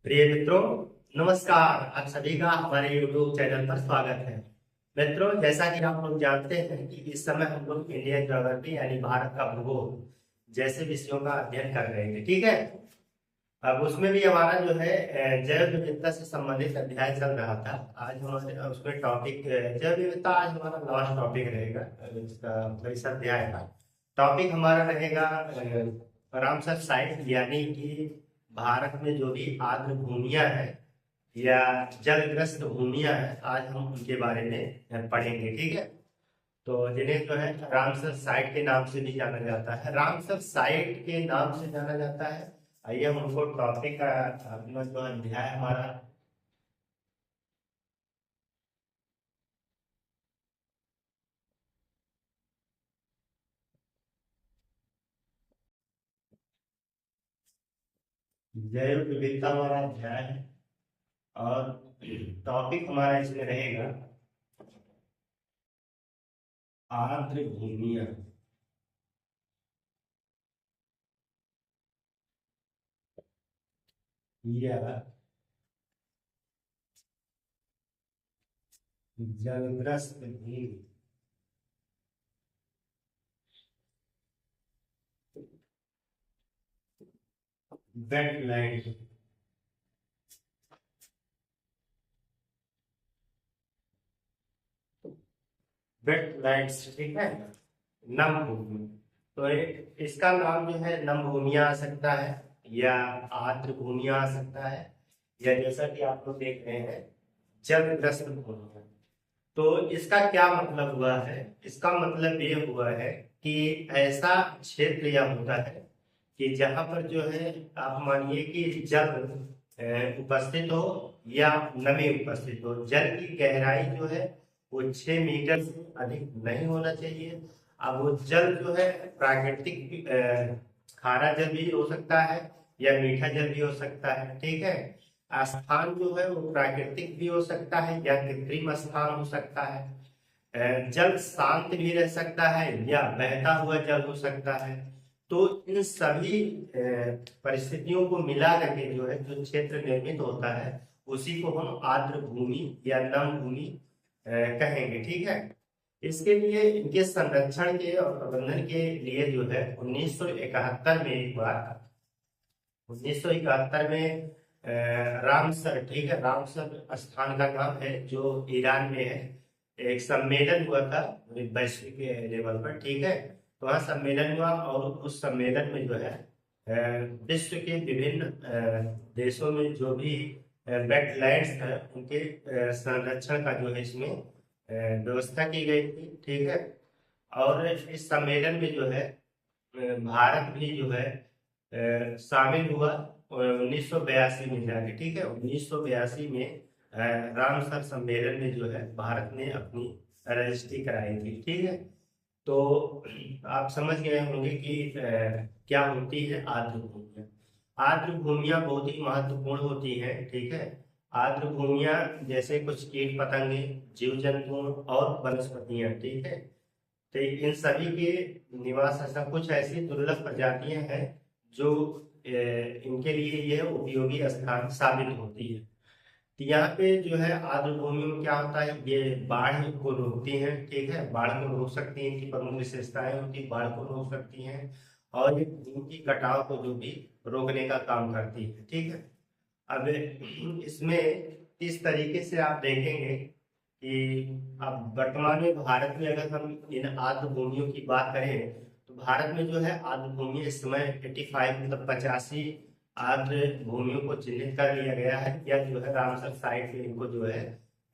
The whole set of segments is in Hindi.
प्रिय मित्रों, नमस्कार। आप सभी का हमारे YouTube चैनल पर स्वागत है। मित्रों, जैसा कि आप लोग जानते हैं कि इस समय हम लोग इंडियन ज्योग्राफी यानी भारत का भूगोल जैसे विषयों का अध्ययन कर रहे हैं। ठीक है। अब उसमें भी हमारा जो है जैव विविधता से संबंधित अध्याय चल रहा था। आज हमारे उसमें टॉपिक जैव विविधता आज हमारा लास्ट टॉपिक रहेगा। इसका इस अध्याय का टॉपिक हमारा रहेगा रामसर साइट, यानी कि भारत में जो भी आर्द्र भूमियां हैं या जलग्रस्त भूमियां हैं, आज हम उनके बारे में पढ़ेंगे। ठीक है। तो जिन्हें जो है रामसर साइट के नाम से भी जाना जाता है, रामसर साइट के नाम से जाना जाता है। आइए हम उनको टॉपिक का अपना जो अध्याय हमारा जैव विविधता हमारा अध्याय है और टॉपिक हमारा इसमें रहेगा आर्द्र भूमियां या जलग्रस्त भूमि। वेटलैंड वेटलैंड्स, ठीक है। नम भूमि। तो इसका नाम जो है नम भूमिया आ सकता है या आर्द्र भूमिया आ सकता है, या जैसा कि आप लोग देख रहे हैं जलग्रस्त भूमिया। तो इसका क्या मतलब हुआ है? इसका मतलब ये हुआ है कि ऐसा क्षेत्र या होता है कि जहां पर जो है आप मानिए कि जल उपस्थित हो या नमी उपस्थित हो। जल की गहराई जो है वो 6 मीटर से अधिक नहीं होना चाहिए। अब वो जल जो है प्राकृतिक खारा जल भी हो सकता है या मीठा जल भी हो सकता है। ठीक है। स्थान जो है वो प्राकृतिक भी हो सकता है या कृत्रिम स्थान हो सकता है। जल शांत भी रह सकता है या बहता हुआ जल हो सकता है। तो इन सभी परिस्थितियों को मिला करके जो है जो क्षेत्र निर्मित होता है उसी को हम आर्द्र भूमि या नम भूमि कहेंगे। ठीक है। इसके लिए इनके संरक्षण के और प्रबंधन के लिए जो है 1971 में एक बार 1971 में रामसर, ठीक है, रामसर स्थान का नाम है जो ईरान में है। एक सम्मेलन हुआ था वैश्विक लेवल पर। ठीक है। तो वहाँ सम्मेलन हुआ और उस सम्मेलन में जो है विश्व के विभिन्न देशों में जो भी वेटलैंड्स हैं उनके संरक्षण का जो है इसमें व्यवस्था की गई थी। ठीक है। और इस सम्मेलन में जो है भारत भी जो है शामिल हुआ 1982 में जाके। ठीक है। 1982 में रामसर सम्मेलन में जो है भारत ने अपनी रजिस्ट्री कराई थी। ठीक है। तो आप समझ गए होंगे कि क्या होती है आर्द्र भूमियां। आर्द्र भूमियां बहुत ही महत्वपूर्ण होती हैं। ठीक है। आर्द्र भूमियां जैसे कुछ कीट पतंगे, जीव जंतु और वनस्पतियां। ठीक है। तो इन सभी के निवास स्थान कुछ ऐसी दुर्लभ प्रजातियां हैं जो इनके लिए यह उपयोगी स्थान साबित होती है। तो यहाँ पे जो है आर्द्र भूमि में क्या होता है, ये बाढ़ को रोकती हैं। ठीक है। बाढ़ को रोक सकती हैं, इनकी प्रमुख विशेषताएं होती है, बाढ़ को रोक सकती हैं और ये भूमि की कटाव को जो भी रोकने का काम करती है। ठीक है। अब इसमें इस तरीके से आप देखेंगे कि अब वर्तमान में भारत में अगर हम इन आर्द्र भूमियों की बात करें तो भारत में जो है आर्द्र भूमि इस समय 85 मतलब 85 आर्द्र भूमियों को चिन्हित कर लिया गया है, या जो है रामसर साइट में इनको जो है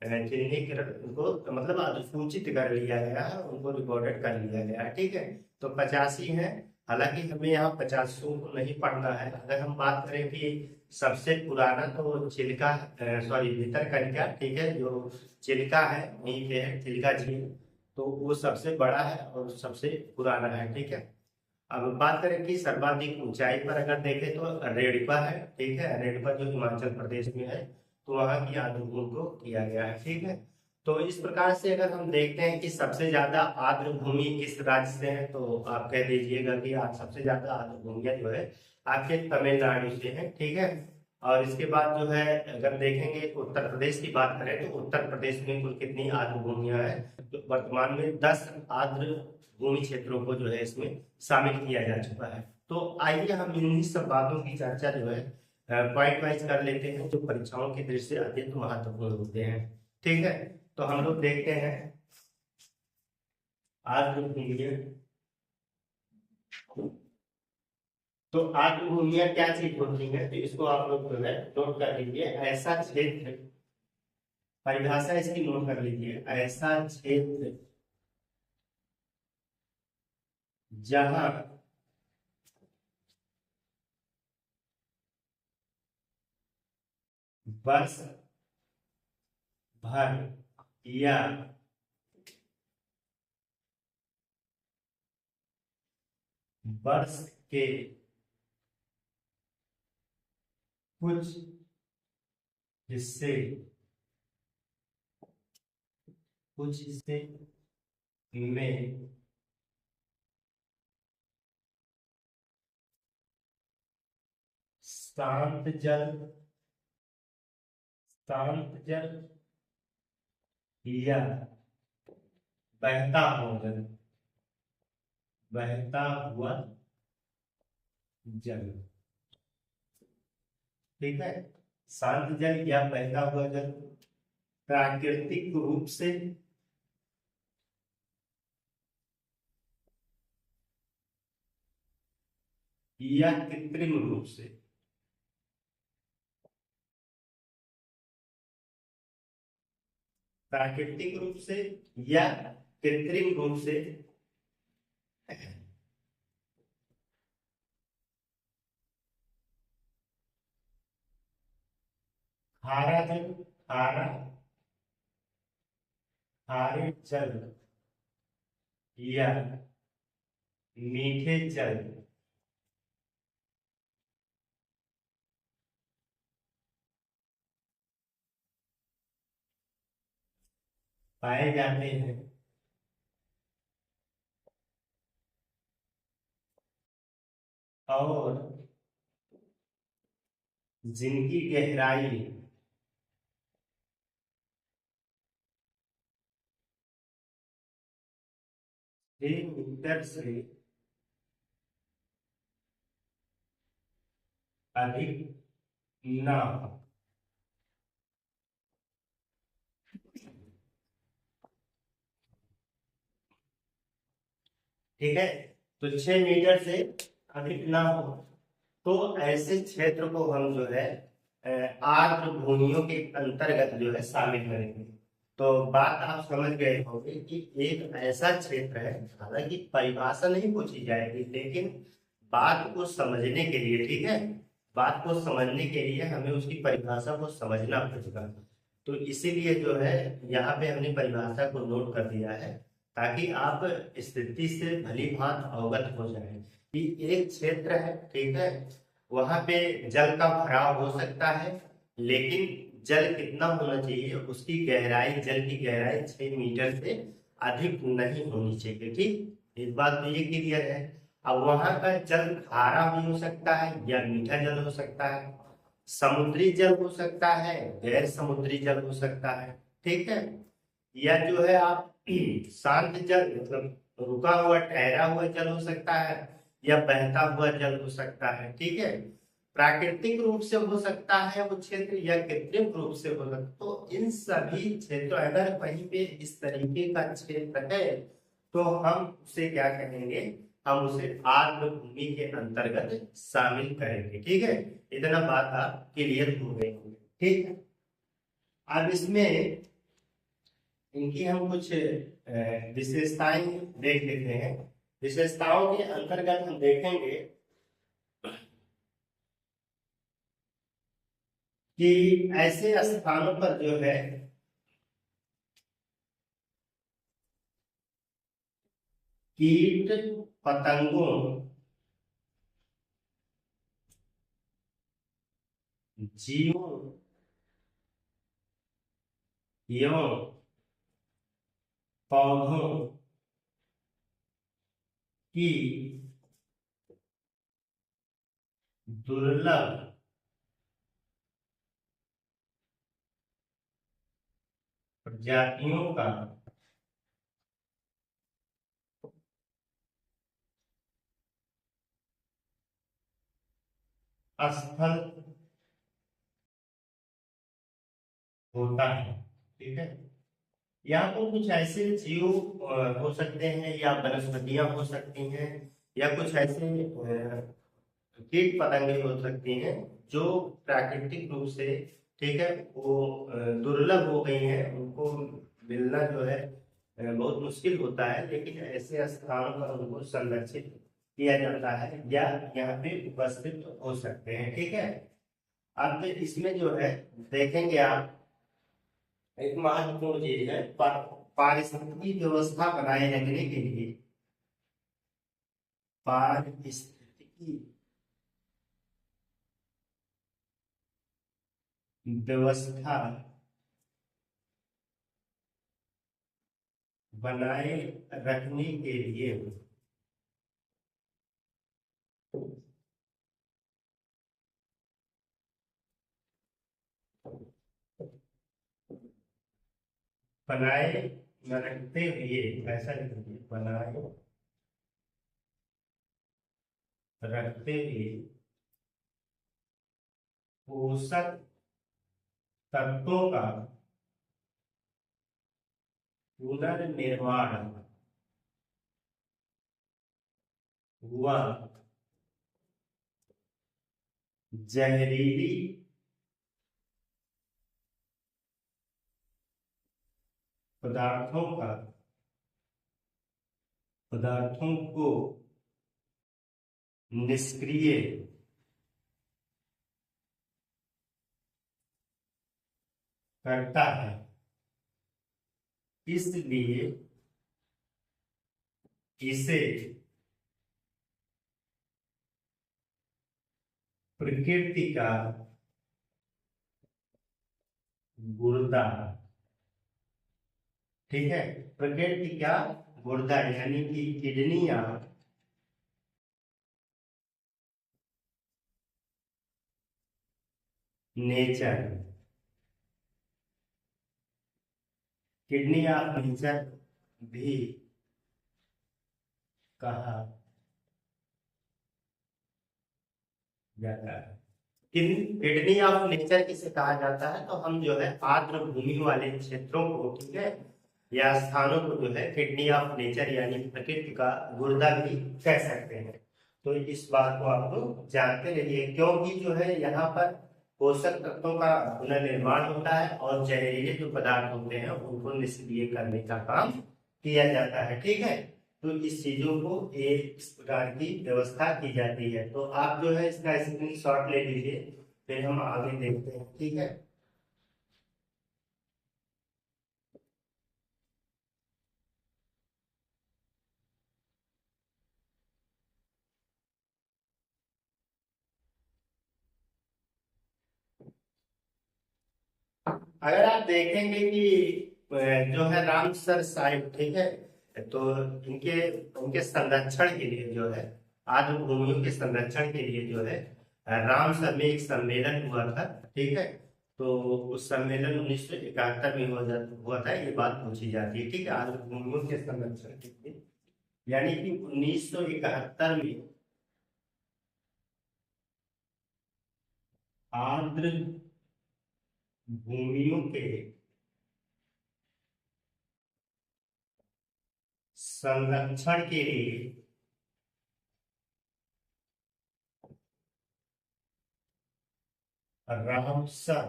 चिन्हित उनको मतलब अधिसूचित कर लिया गया है, उनको रिकॉर्डेड कर लिया गया है। ठीक है। तो 85 है। हालांकि हमें यहाँ 50 को नहीं पढ़ना है। अगर हम बात करें कि सबसे पुराना तो चिल्का, सॉरी भितरकनिका, ठीक है, जो चिल्का है वहीं पे है चिल्का झील। तो वो सबसे बड़ा है और सबसे पुराना है। ठीक है। अब बात करें कि सर्वाधिक ऊंचाई पर अगर देखें तो रेड़पा है। ठीक है। रेड़पा जो हिमाचल प्रदेश में है, तो वहां की आर्द्र भूमि को किया गया है। ठीक है। तो इस प्रकार से अगर हम देखते हैं कि सबसे ज्यादा आर्द्र भूमि किस राज्य से है, तो आप कह दीजिएगा कि आज सबसे ज्यादा आर्द्र भूमियां जो है आपके तमिलनाडु से है। ठीक है। और इसके बाद जो है अगर देखेंगे उत्तर प्रदेश की बात करें तो उत्तर प्रदेश में कुल कितनी आर्द्र भूमियां हैं, तो वर्तमान में 10 आर्द्र भूमि क्षेत्रों को जो है इसमें शामिल किया जा चुका है। तो आइए हम इन्हीं सब बातों की चर्चा जो है पॉइंट वाइज कर लेते हैं, जो परीक्षाओं की दृष्टि से अत्यंत महत्वपूर्ण होते हैं। ठीक है, तो हम लोग देखते हैं आर्द्र भूमियां। तो आर्द्र भूमियां क्या चीज होती है, तो इसको आप लोग जो है नोट कर लीजिए। ऐसा क्षेत्र, परिभाषा इसकी नोट कर लीजिए, ऐसा क्षेत्र जहां वर्ष भर या वर्ष के कुछ हिस्से में शांत जल या बहता हुआ जल। ठीक है, शांत जल या बहता हुआ जल प्राकृतिक रूप से या कृत्रिम रूप से, प्राकृतिक रूप से या कृत्रिम रूप से खारा जल, खारा खारे जल या मीठे जल पाए जाते हैं। और जिनकी गहराई 6 मीटर से अधिक ना हो। ठीक है, तो 6 मीटर से अधिक ना हो, तो ऐसे क्षेत्र को हम जो है आर्द्र भूमियों के अंतर्गत जो है शामिल करेंगे। तो बात आप समझ गए होंगे कि एक ऐसा क्षेत्र है, हालांकि परिभाषा नहीं पूछी जाएगी, लेकिन बात को समझने के लिए, ठीक है, बात को समझने के लिए हमें उसकी परिभाषा को समझना पड़ेगा। तो इसीलिए जो है यहाँ पे हमने परिभाषा को नोट कर दिया है, ताकि आप स्थिति से भली भांति अवगत हो जाए कि एक क्षेत्र है, ठीक है, वहां पे जल का भराव हो सकता है, लेकिन जल कितना होना चाहिए, उसकी गहराई, जल की गहराई 6 मीटर से अधिक नहीं होनी चाहिए। ठीक, इस बात तो ये क्लियर है। अब वहां का जल खारा भी हो सकता है या मीठा जल हो सकता है, समुद्री जल हो सकता है, गैर समुद्री जल हो सकता है। ठीक है, या जो है आप शांत जल, मतलब रुका हुआ ठहरा हुआ जल हो सकता है, या बहता हुआ जल हो सकता है। ठीक है, प्राकृतिक रूप से हो सकता है वो क्षेत्र, या कृत्रिम रूप से हो सकता है। तो इन सभी क्षेत्रों, अगर कहीं पे इस तरीके का क्षेत्र है तो हम उसे क्या कहेंगे, हम उसे आर्द्र भूमि के अंतर्गत शामिल करेंगे। ठीक है, इतना बात आप क्लियर हो गई होंगे। ठीक है, अब इसमें इनकी हम कुछ विशेषताएं देख लेते हैं। विशेषताओं के अंतर्गत हम देखेंगे कि ऐसे स्थानों पर जो है कीट पतंगों, जीवों एवं पौधों की दुर्लभ जातियों का स्थल होता है। ठीक है, यहाँ पर कुछ ऐसे जीव हो सकते हैं या वनस्पतियां हो सकती हैं या कुछ ऐसे कीट पतंगे हो सकती हैं जो प्राकृतिक रूप से, ठीक है, वो दुर्लभ हो गई हैं, उनको मिलना जो है बहुत मुश्किल होता है, लेकिन ऐसे स्थानों पर उनको संरक्षित किया जाता है या यहाँ पे उपस्थित हो सकते हैं। ठीक है, अब इसमें जो है देखेंगे आप, एक महत्वपूर्ण चीज है पारिस्थितिकी व्यवस्था बनाए रखने के लिए पारिस्थितिकी व्यवस्था बनाए रखने के लिए बनाए रखते हुए, ऐसा लिखिए, बनाए रखते हुए पोषक तत्वों का पुनर्निर्माण हुआ जहरीली पदार्थों का पदार्थों को निष्क्रिय करता है। इसलिए इसे प्रकृति का गुर्दा, ठीक है, प्रकृति का गुर्दा यानी कि किडनी या नेचर, किडनी ऑफ नेचर भी कहा जाता है। किडनी ऑफ नेचर किसे कहा जाता है, तो हम जो है आर्द्र भूमि वाले क्षेत्रों को, ठीक है, या स्थानों को जो है किडनी ऑफ नेचर यानी प्रकृति का गुर्दा भी कह सकते हैं। तो इस बात को आप लोग जानते रहिए, क्योंकि जो है यहाँ पर पोषक तत्वों का पुनर्निर्माण होता है और जहरीले जो पदार्थ होते हैं उनको निष्क्रिय करने का काम किया जाता है। ठीक है, तो इस चीजों को एक इस प्रकार की व्यवस्था की जाती है। तो आप जो है इसका स्क्रीनशॉट ले लीजिए, फिर हम आगे देखते हैं। ठीक है, अगर आप देखेंगे कि जो है रामसर साइट, ठीक है, तो इनके उनके संरक्षण के लिए जो है, आर्द्र भूमियों के संरक्षण के लिए जो है रामसर में एक सम्मेलन हुआ था। ठीक है, तो उस सम्मेलन 1971 में हुआ था, ये बात पूछी जाती है। ठीक है, आर्द्र भूमियों के संरक्षण के लिए, यानी कि 1971 में आर्द्र भूमियों के संरक्षण के लिए रामसर,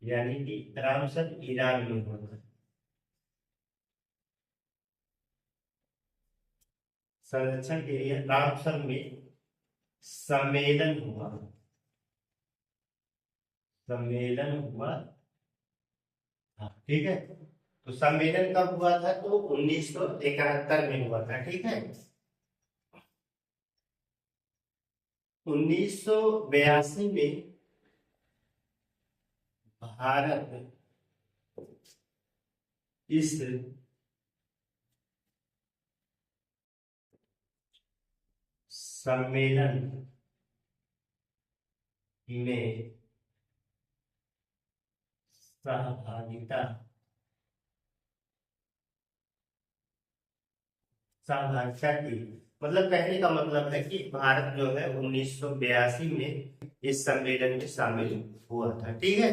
यानी कि रामसर ईरान में होता है, संरक्षण के लिए रामसर में सम्मेलन हुआ, सम्मेलन हुआ था। ठीक है, तो सम्मेलन कब हुआ था, तो 1971 में हुआ था। ठीक है, 1982 में भारत इस सम्मेलन में सहभागिता, सहभागिता की मतलब कहने का मतलब है कि भारत जो है 1982 में इस सम्मेलन में शामिल हुआ था। ठीक है।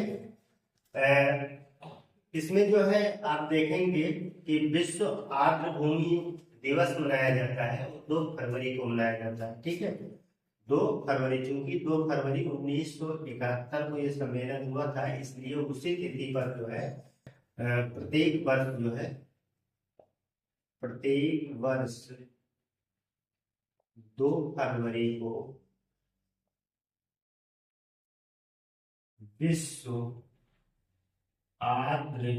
इसमें जो है आप देखेंगे कि विश्व आर्द्र भूमि दिवस मनाया जाता है, 2 फरवरी को मनाया जाता है। ठीक है, 2 फरवरी, चूंकि 2 फरवरी 1971 को ये सम्मेलन हुआ था, इसलिए उसी तिथि पर जो है प्रत्येक वर्ष जो है, प्रत्येक वर्ष 2 फरवरी को विश्व आर्द्र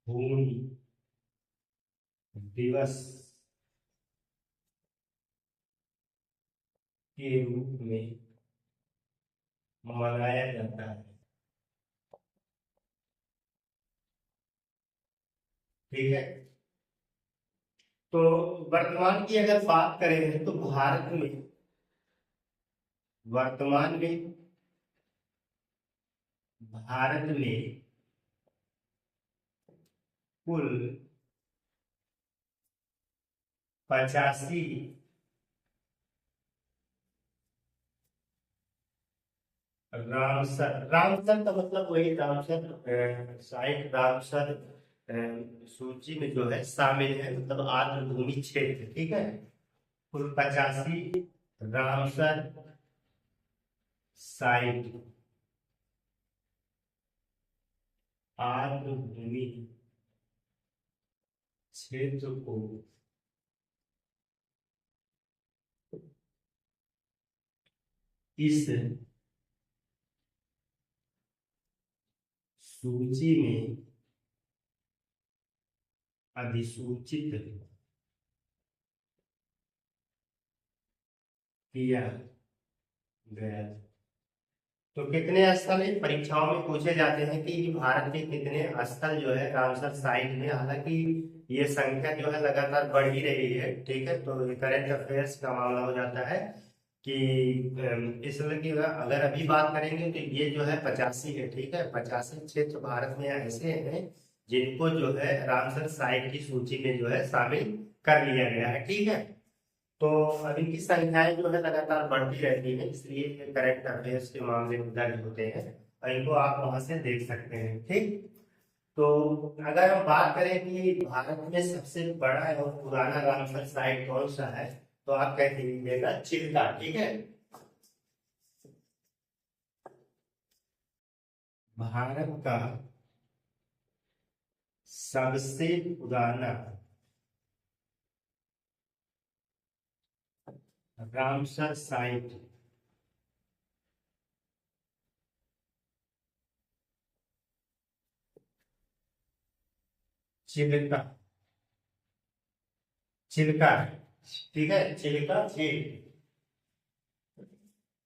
भूमि दिवस के रूप में मनाया जाता है। ठीक है। तो वर्तमान की अगर बात करें तो भारत में वर्तमान में भारत में कुल 85 रामसर, रामसर का मतलब वही रामसर साइट, रामसर सूची में जो है शामिल है, मतलब आर्द्र भूमि क्षेत्र। ठीक है, कुल 85 रामसर साइट आर्द्र भूमि क्षेत्र को इस सूची में अधिसूचित किया गया। तो कितने स्थल इन परीक्षाओं में पूछे जाते हैं कि भारत के कितने स्थल जो है रामसर साइट में, हालांकि ये संख्या जो है लगातार बढ़ ही रही है। ठीक है, तो ये करंट अफेयर्स का मामला हो जाता है कि इसमें की अगर अभी बात करेंगे तो ये जो है 85 है। ठीक है, 85 क्षेत्र भारत में ऐसे हैं जिनको जो है रामसर साइट की सूची में जो है शामिल कर लिया गया है। ठीक है, तो अब इनकी संख्याएं जो है लगातार बढ़ती रहती है, इसलिए करंट अफेयर्स के मामले में दर्ज होते हैं और इनको आप वहां से देख सकते हैं। ठीक, तो अगर हम बात करें कि भारत में सबसे बड़ा और पुराना रामसर साइट कौन सा है, तो आप कह दीजिएगा चिल्का। ठीक है, भारत का सबसे पुराना रामसर साइट चिल्का, चिल्का है। ठीक है, चिल्का झील,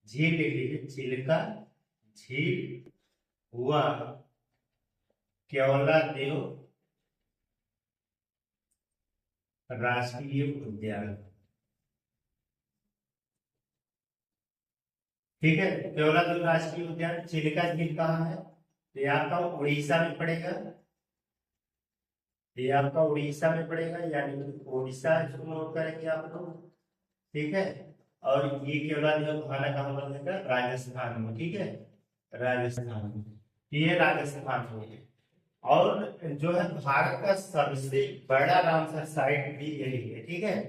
झील लिख लीजिए, चिल्का झील हुआ केवला देव राष्ट्रीय उद्यान। ठीक है, केवला देव राष्ट्रीय उद्यान, चिल्का झील कहाँ है, तो ये आपका उड़ीसा में पड़ेगा, ये आपका उड़ीसा में पड़ेगा, यानी कि उड़ीसा इसको नोट करेंगे आप लोग। ठीक है, और ये केवला देव खाना कहाँ बनेगा, राजस्थान में। ठीक है, राजस्थान में, ये राजस्थान में। और जो है भारत का सबसे बड़ा रामसर साइट भी यही है। ठीक है,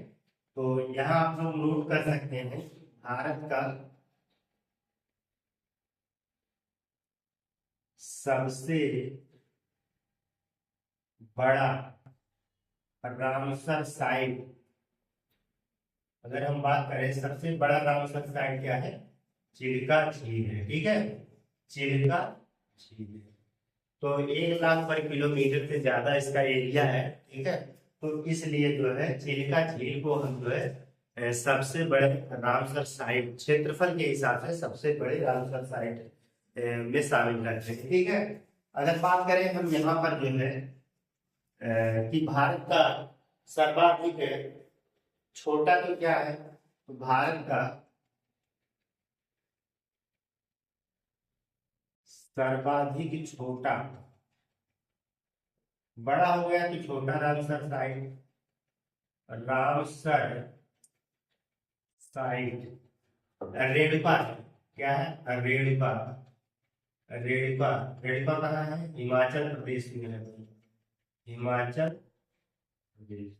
तो यहाँ आप लोग नोट कर सकते हैं भारत का सबसे बड़ा रामसर साइट, अगर हम बात करें सबसे बड़ा रामसर साइट क्या है, चिल्का झील है। ठीक है, चिल्का झील है। तो 1 लाख पर किलोमीटर से ज्यादा इसका एरिया है। ठीक है, तो इसलिए जो है चिल्का झील को हम जो है सबसे बड़े रामसर साइट, क्षेत्रफल के हिसाब से सबसे बड़े रामसर साइट में शामिल करते हैं। ठीक है, अगर बात करें हम यहाँ पर जो है कि भारत का सर्वाधिक छोटा तो क्या है, तो भारत का सर्वाधिक छोटा, बड़ा हो गया तो छोटा Ramsar site, Ramsar site. Renuka क्या है? रेणुका, रेणुका, रेणुका कहाँ है? हिमाचल प्रदेश में है, हिमाचल प्रदेश।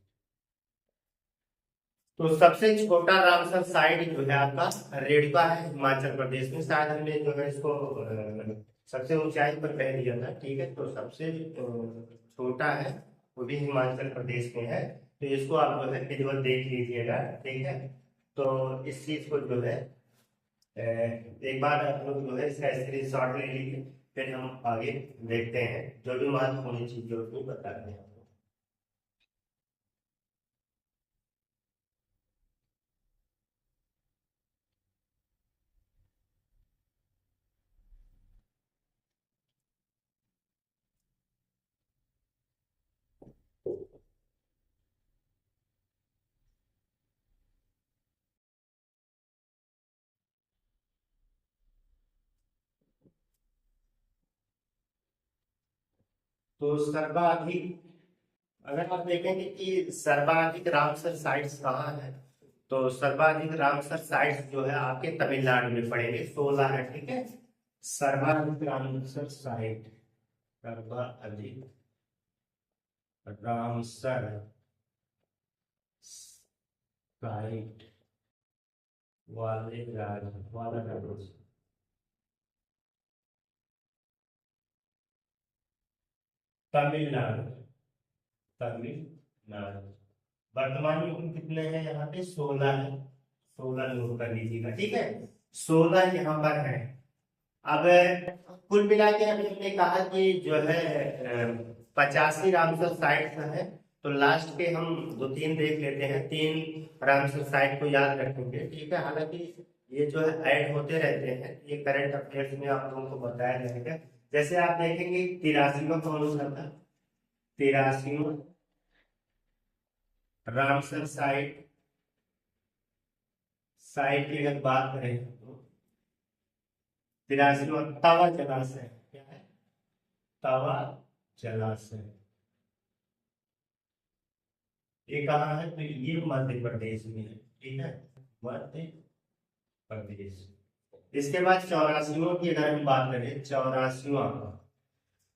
तो सबसे छोटा रामसर साइट जो है आपका रेणुका है, हिमाचल प्रदेश में। शायद हमने जो है इसको सबसे ऊंचाई पर कह दिया था, ठीक है। तो सबसे छोटा है वो भी हिमाचल प्रदेश में है। तो इसको आप जो है विजुअल देख लीजिएगा, ठीक है। तो इस चीज को जो है एक बार आप लोग जो है इसका स्क्रीनशॉट ले लीजिए, फिर हम आगे देखते हैं जो भी महत्वपूर्ण चीजें होती बताते हैं। तो सर्वाधिक, अगर आप देखेंगे कि सर्वाधिक रामसर साइट्स कहाँ है, तो सर्वाधिक रामसर साइट्स जो है आपके तमिलनाडु में पड़ेंगे, 16 है, ठीक है। सर्वाधिक रामसर साइट, सर्वाधिक रामसर साइट वाले राज्य वाला राज्य तमिलनाडु, तमिलनाडु। वर्तमान में कुल कितने हैं यहाँ पे? 16 है, 16 नोट कर लीजिएगा, ठीक है। 16 यहाँ पर है। अब कुल मिला के अभी हमने कहा कि जो है 85 रामसर साइट है। तो लास्ट के हम दो तीन देख लेते हैं, 3 रामसर साइट को याद रखेंगे, ठीक है। हालांकि ये जो है ऐड होते रहते हैं, ये करंट अफेयर्स में आप लोगों को बताया जाएगा। जैसे आप देखेंगे 83वां कौन सा था? 83वां रामसर साइट, साइट की अगर बात करें तो 83वां तवा जलाशय, क्या है? तवा जलाशय। ये कहाँ है? तो ये मध्य प्रदेश में है, ठीक है, मध्य प्रदेश। इसके बाद 84वां की अगर हम बात करें, 84वां,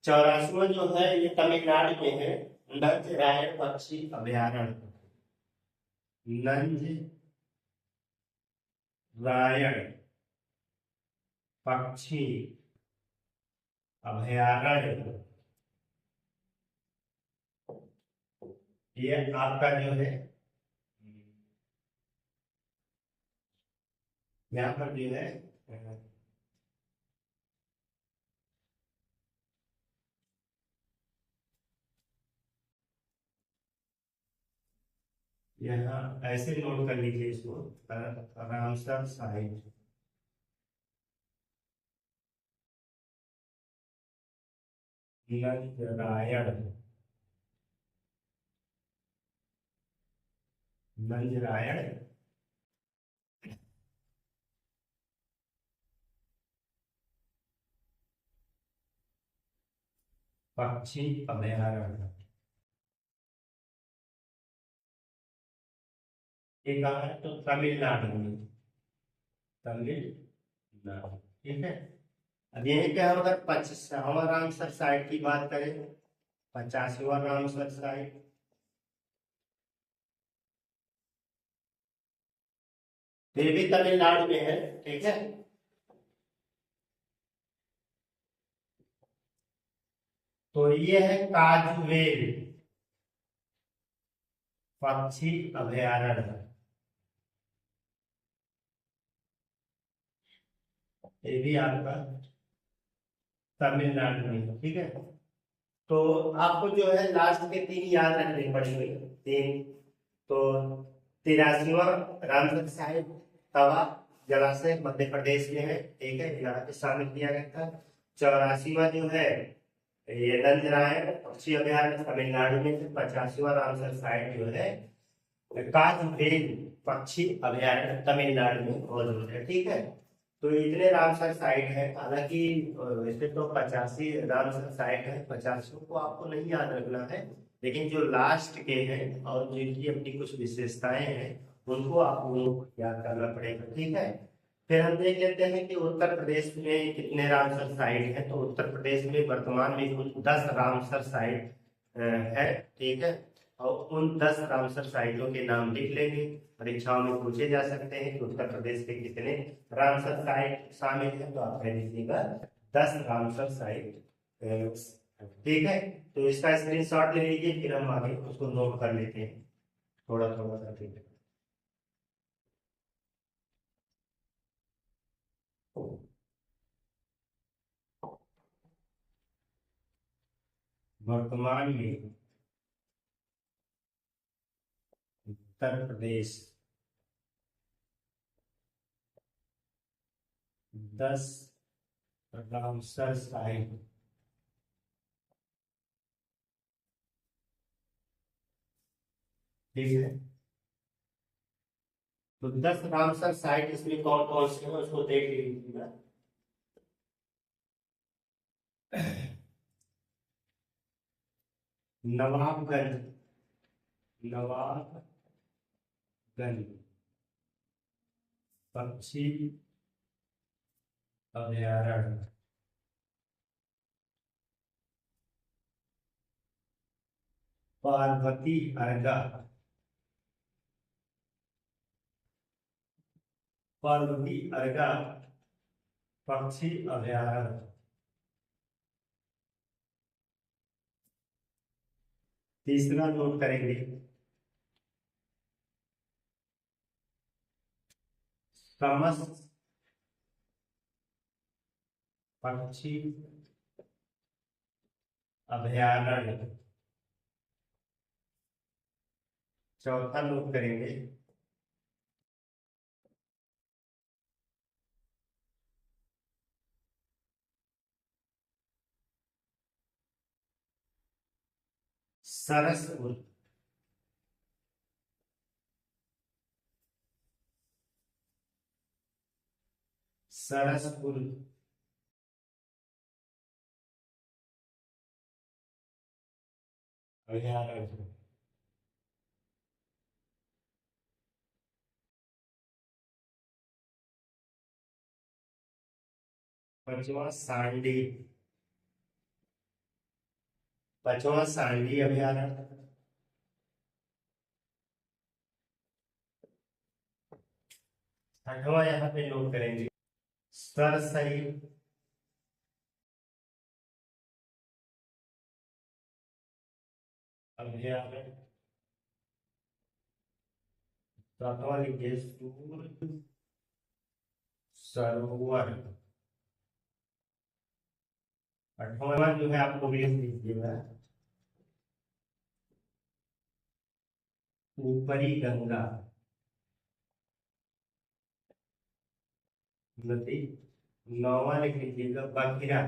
84वां जो है ये तमिलनाडु में है, नंज रायण पक्षी अभयारण्य, नंज रायण पक्षी अभयारण्य। ये आपका जो है यहाँ पर जो है यहाँ ऐसे नोट कर लीजिए इसको, रामसर साइट, नंजरायण, नंजरायण पक्षी अभयारण्य। ये कहाँ है? तो तमिलनाडु में, तमिलनाडु, ठीक है। अब यहीं पे हम अगर 50वां रामसर साइट की बात करें, 50वां रामसर साइट, ये भी तमिलनाडु में है, ठीक है। तो ये है काजवेल पक्षी अभयारण्य, ये भी आपका तमिलनाडु में, ठीक है। तो आपको जो है लास्ट के 3 याद रखने पड़ेंगे, 3। तो 83वां रामसर साहिब तवा जलाशय मध्य प्रदेश में है, ठीक है, यहाँ पे शामिल किया गया था। 84वां जो है ये नंदनारायण पक्षी अभयारण्य तमिलनाडु में है। 85वां रामसर साइट जो है काजवेल पक्षी अभयारण्य तमिलनाडु में मौजूद है, ठीक है। तो इतने रामसर साइट है, हालांकि वैसे तो 85 रामसर साइट है, 50 को आपको नहीं याद रखना है, लेकिन जो लास्ट के हैं और जिनकी अपनी कुछ विशेषताएं हैं उनको आपको याद करना पड़ेगा, ठीक है। फिर हम देख लेते हैं कि उत्तर प्रदेश में कितने रामसर साइट है। तो उत्तर प्रदेश में वर्तमान में कुल 10 रामसर साइट है, ठीक है। और उन 10 रामसर साइटों के नाम लिख लेंगे, परीक्षाओं में पूछे जा सकते हैं कि उत्तर प्रदेश के कितने रामसर साइट शामिल है, तो आप कह दीजिएगा 10 रामसर साइट, ठीक है। तो इसका स्क्रीनशॉट ले लीजिए, फिर हम आगे उसको नोट कर लेते हैं थोड़ा थोड़ा करके। वर्तमान में उत्तर प्रदेश 10 रामसर साइट, ठीक है। तो 10 रामसर साइट इसमें कौन कौन से हैं उसको देख लीजिएगा। नवाबगंज, नवाबगंज पक्षी अभयारण्य, पार्वती अर्गा, पार्वती अर्गा पक्षी अभयारण्य। तीसरा नोट करेंगे समस्त पक्षी अभयारण्य। चौथा नोट करेंगे सरसपुर, सरसपुर अभयारण्य। पांचवा सांडी, पांचवा सांडी अभयारण्य। छठवां यहाँ पे नोट करेंगे सरसई अभयारण्य। सातवां लिखिए सूर सरोवर। आठवां जो है आपको भी लिख दीजिएगा ऊपरी गंगा नदी। नौवां लिख लीजिएगा बखिरा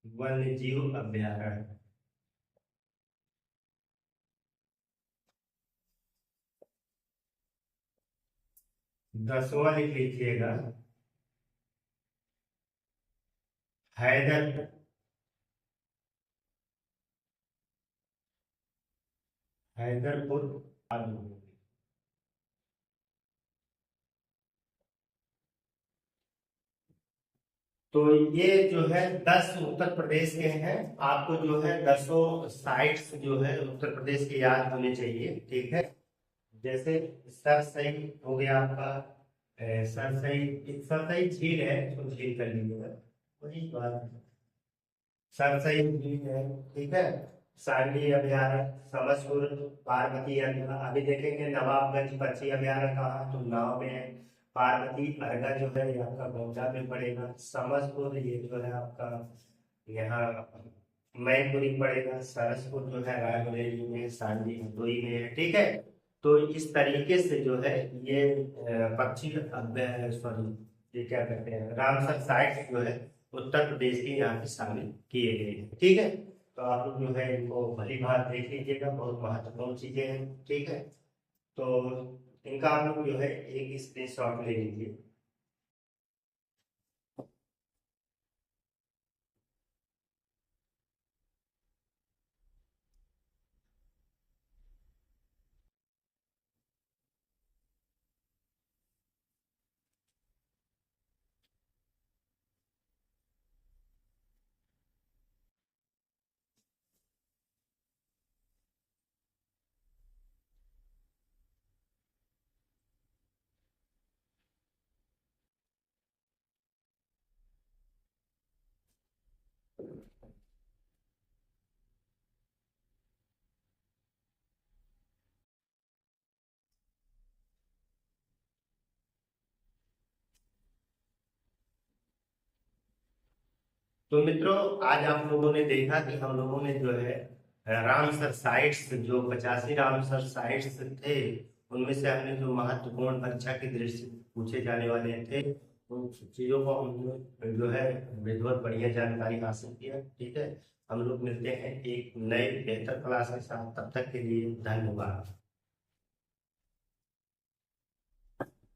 वन्य जीव अभयारण्य। दसवां लिख लीजिएगा हैदर हैदरपुर आलू। तो ये जो है 10 उत्तर प्रदेश के हैं। आपको जो है 10 साइट्स जो है उत्तर प्रदेश के याद होने चाहिए, ठीक है। जैसे सरसई हो गया आपका, सरसई सरसई झील है, तो झील कर लीजिएगा, वही बात। सरसई झील है, ठीक है। सांडी अभयारण्य, समसपुर, पार्वती अर्घा। अभी देखेंगे नवाबगंज पक्षी अभयारण्य कहाँ, तो नाव में है। पार्वती अर्घा जो है ये आपका गोंडा में पड़ेगा। समसपुर ये जो है आपका यहाँ मैनपुरी पड़ेगा। सरसपुर जो है रायबरेली में, सांडी हरदोई में है, ठीक है। तो इस तरीके से जो है ये पक्षी सॉरी ये क्या कहते हैं रामसर साइट्स जो है उत्तर प्रदेश के यहाँ पे शामिल किए गए हैं, ठीक है। तो आप लोग जो है इनको भली भांति देख लीजिएगा, बहुत महत्वपूर्ण चीजें हैं, ठीक है। तो इनका आप लोग जो है एक स्क्रीनशॉट ले लीजिए। तो मित्रों, आज आप लोगों ने देखा कि हम लोगों ने जो है रामसर साइट्स, जो 85 रामसर साइट्स थे, उनमें से हमने जो महत्वपूर्ण परीक्षा की दृष्टि से पूछे जाने वाले थे, उन चीजों को हमने जो है विधिवत बढ़िया जानकारी हासिल किया। ठीक है, हम लोग मिलते हैं एक नए बेहतर क्लास के साथ, तब तक के लिए धन्यवाद।